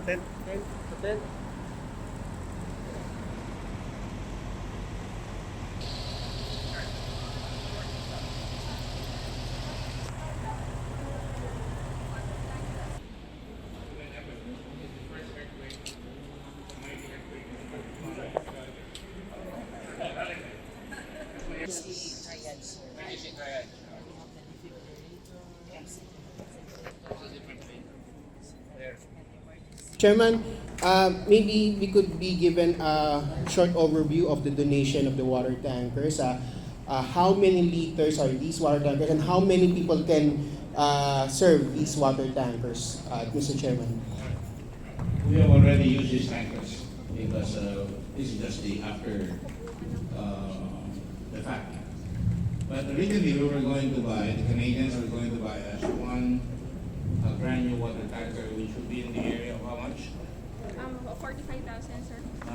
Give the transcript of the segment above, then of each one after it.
Attend. Attend. Chairman, maybe we could be given a short overview of the donation of the water tankers. How many liters are these water tankers and how many people can serve these water tankers, Mr. Chairman? We have already used these tankers because this is just the after the fact. But originally we were going to buy, the Canadians were going to buy us one brand new water tanker, which would be in the area of how much? 45,000, sir. Huh?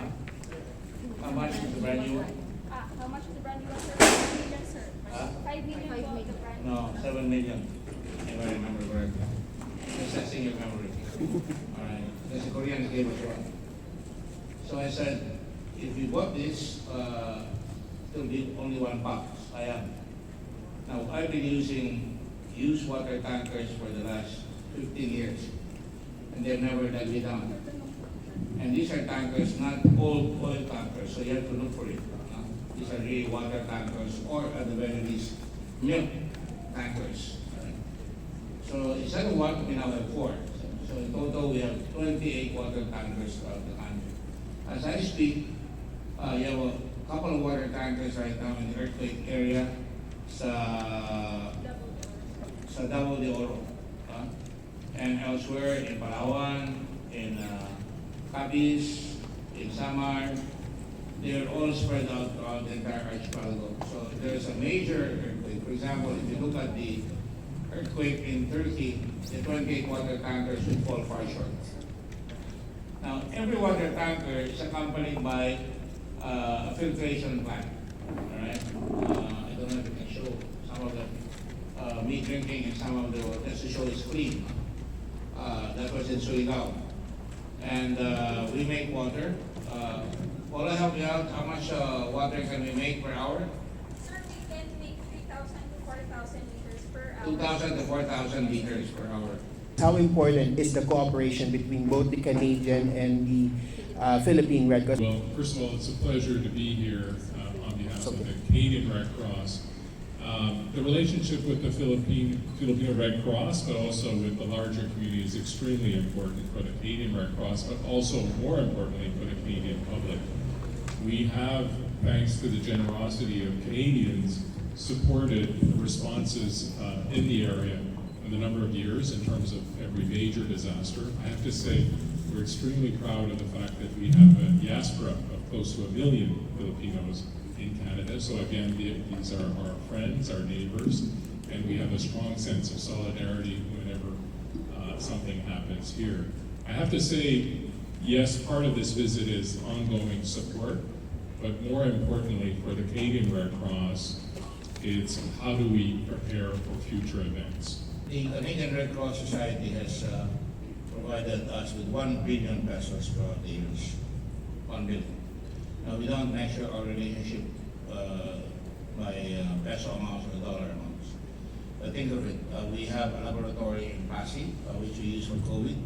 How much is the brand new one? How much is the brand new one, sir? 5 million, sir. Huh? 5 million po the brand new. No, 7 million, if I remember correctly. Just testing your memory. All right, because the Koreans gave us one. So I said, if we bought this, it'll be only one box. I am. Now, I've been using used water tankers for the last 15 years, and they've never let me down. And these are tankers, not old oil tankers, so you have to look for it. These are really water tankers, or at the very least, milk tankers. Right? So instead of one, we now have 4. So in total, we have 28 water tankers throughout the country. As I speak, you have a couple of water tankers right now in the earthquake area sa Davao de Oro, and elsewhere in Palawan, in Capiz, in Samar. They are all spread out throughout the entire archipelago. So if there is a major earthquake, for example, if you look at the earthquake in Turkey, the 28 water tankers would fall far short. Now, every water tanker is accompanied by a filtration plant. All right? I don't know if you can show some of them. Me drinking and some of the water, just to show it's clean. That was in Surigao. And we make water. Paula, help me out. How much water can we make per hour? Sir, we can make 3,000 to 4,000 liters per hour. 2,000 to 4,000 liters per hour. How important is the cooperation between both the Canadian and the Philippine Red Cross? Well, first of all, it's a pleasure to be here on behalf of the Canadian Red Cross. The relationship with the Filipino Red Cross, but also with the larger community, is extremely important for the Canadian Red Cross, but also more importantly for the Canadian public. We have, thanks to the generosity of Canadians, supported the responses in the area in a number of years in terms of every major disaster. I have to say, we're extremely proud of the fact that we have a diaspora of close to 1 million Filipinos in Canada. So again, these are our friends, our neighbors, and we have a strong sense of solidarity whenever something happens here. I have to say, yes, part of this visit is ongoing support, but more importantly for the Canadian Red Cross, it's how do we prepare for future events. The Canadian Red Cross Society has provided us with 1 billion pesos throughout the years. 1 billion. Now, we don't measure our relationship by peso amounts or dollar amounts. But think of it, we have a laboratory in Pasig, which we use for COVID.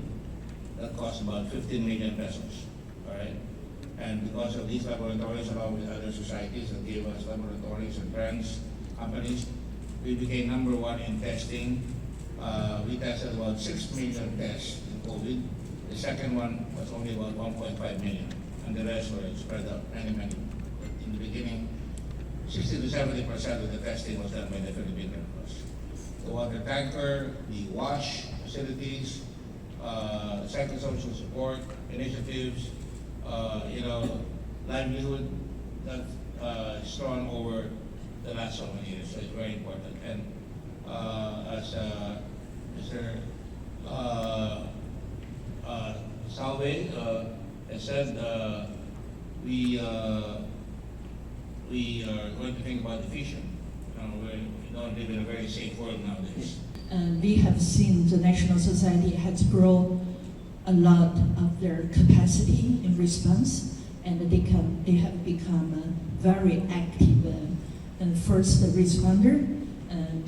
That costs about 15 million pesos, all right? And because of these laboratories, along with other societies that gave us laboratories and grants, companies, we became #1 in testing. We tested about 6 million tests in COVID. The second one was only about 1.5 million. And the rest were spread out many. But in the beginning, 60 to 70% of the testing was done by the Philippine Red Cross. The water tanker, the wash facilities, psychosocial support initiatives, livelihood that strong over the last so many years. So it's very important. And as Mr. Salve has said, we are going to think about the future. We don't live in a very safe world nowadays. We have seen the National Society has brought a lot of their capacity in response, and they have become very active and first responder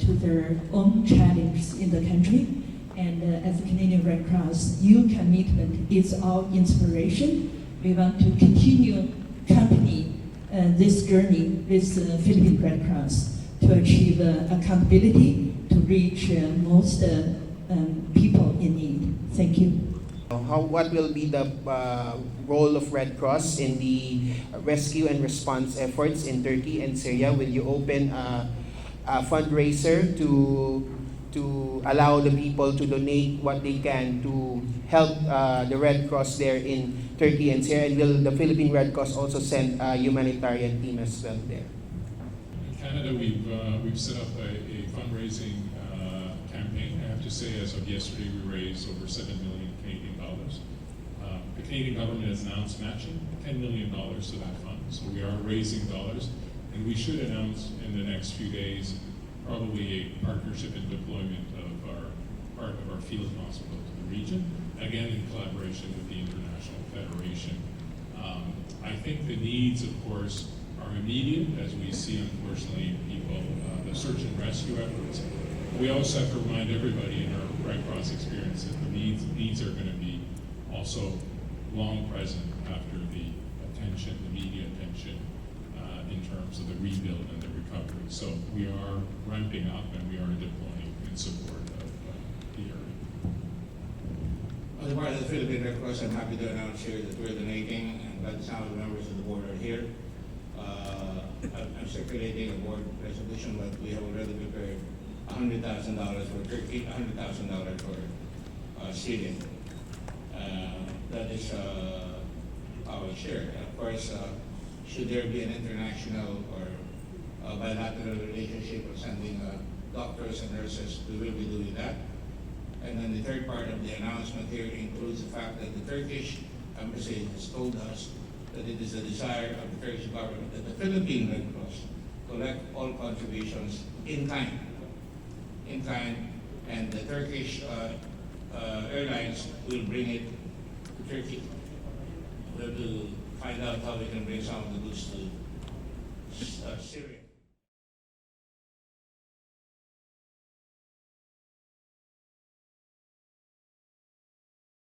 to their own challenges in the country. And as the Canadian Red Cross, your commitment is our inspiration. We want to continue accompany this journey with the Philippine Red Cross to achieve accountability to reach most people in need. Thank you. What will be the role of Red Cross in the rescue and response efforts in Turkey and Syria? Will you open a fundraiser to allow the people to donate what they can to help the Red Cross there in Turkey and Syria? And will the Philippine Red Cross also send a humanitarian team as well there? In Canada, we've set up a fundraising campaign. I have to say, as of yesterday, we raised over $7 million Canadian dollars. The Canadian government has announced matching $10 million to that fund, so we are raising dollars, and we should announce in the next few days probably a partnership and deployment of part of our field hospital to the region, again in collaboration with the International Federation. I think the needs, of course, are immediate, as we see, unfortunately, people, the search and rescue efforts. We also have to remind everybody in our Red Cross experience that the needs are going to be also long present after the attention, the media attention, in terms of the rebuild and the recovery. So we are ramping up and we are deploying in support of the area. On the part of the Philippine Red Cross, I'm happy to announce here that we're donating, and by the sound of the members of the board are here. I'm circulating a board resolution, but we have already prepared $100,000 for Turkey, $100,000 for Syria. That is our share. And of course, should there be an international or bilateral relationship of sending doctors and nurses, we will be doing that. And then the third part of the announcement here includes the fact that the Turkish embassy has told us that it is the desire of the Turkish government that the Philippine Red Cross collect all contributions in kind, and the Turkish airlines will bring it to Turkey. We have to find out how we can bring some of the goods to Syria.